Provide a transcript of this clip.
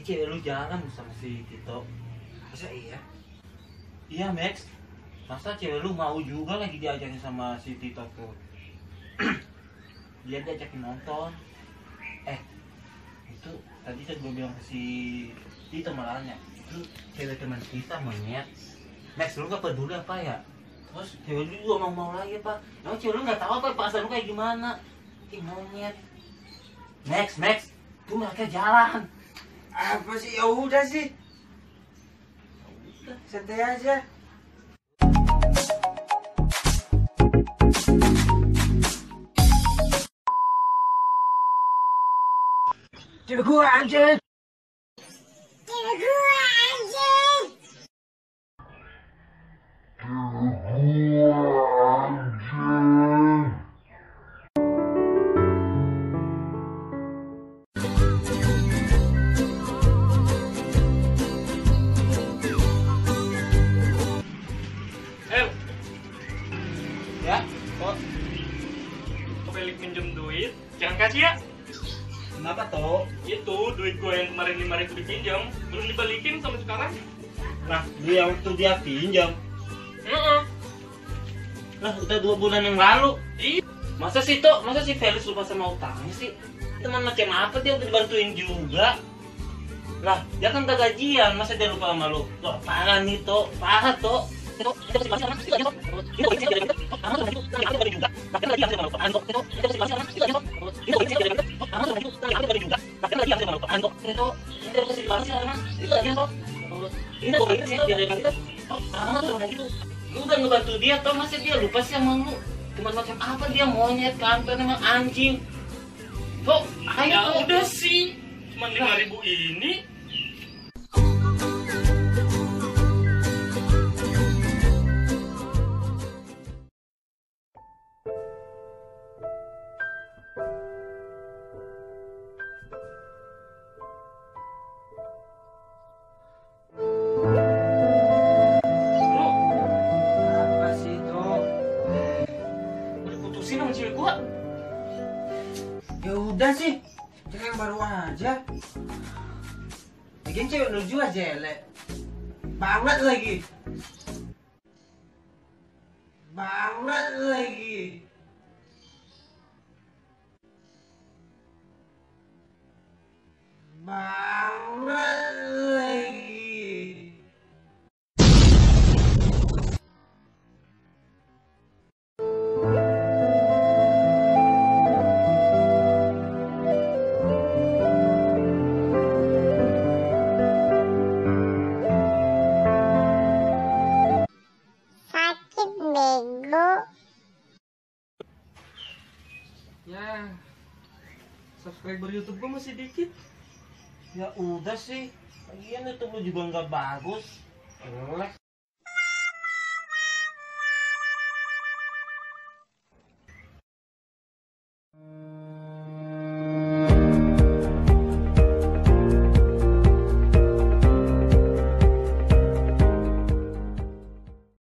tadi cewek lu jalan sama si Tito. Masa iya? Iya Max, masa cewek lu mau juga lagi diajakin sama si Tito tuh. Dia diajakin nonton. Itu tadi saya gue bilang ke si Tito malahnya, itu cewek teman kita monyet. Max, lu gak peduli apa ya? Terus cewek lu juga mau lagi apa? Emang cewek lu gak tahu apa perasaan lu kayak gimana? Ih monyet. Max, tuh mereka jalan. Apa sih? Ya udah sih. Santai aja. Cewek gua anjing. Cewek gua anjing. Ya, kok Kebelik minjem duit, jangan kasih ya. kenapa toh? Itu duit gue yang kemarin 5.000 dipinjam, belum dibalikin sampai sekarang. Nah, dia waktu dia pinjam. Heeh. Lah, udah 2 bulan yang lalu. Iya. Masa si Felix lupa sama utangnya sih? Teman macam apa dia udah dibantuin juga? Lah, dia kan udah gajian, masa dia lupa sama lu? Loh, parah nih, Tok. Parah, Tok. Itu pasti masih orang itu aja, Tok. Itu bisa jadi gitu. Kamu sudah itu, tapi aku juga. Tapi lagi harus sama lu. Tok. Itu pasti masih orang itu aja, Tok. Itu bisa jadi gitu. Kamu sudah itu, tapi aku juga. Tapi lagi harus sama lu. Tok. Itu pasti masih orang itu aja, Tok. Ini kok gitu sih, biar dia gitu. Kamu sudah gitu. Lu udah ngebantu dia, Tok. Masa dia lupa sih sama lu? Teman macam apa dia, monyet kan, memang anjing. Tok, ayo Ya Tok. udah sih, cuma 5.000 ini. Bro, Apa sih itu? udah putusin sama cewek gua. Ya udah sih. Jangan yang baru aja. Lagian cewek lu juga jelek. Banget lagi. Banget lagi. Banget lagi. Sakit bego. Ya, subscriber YouTube gua masih dikit. Ya udah sih, lagian itu lu juga nggak bagus. Jelek.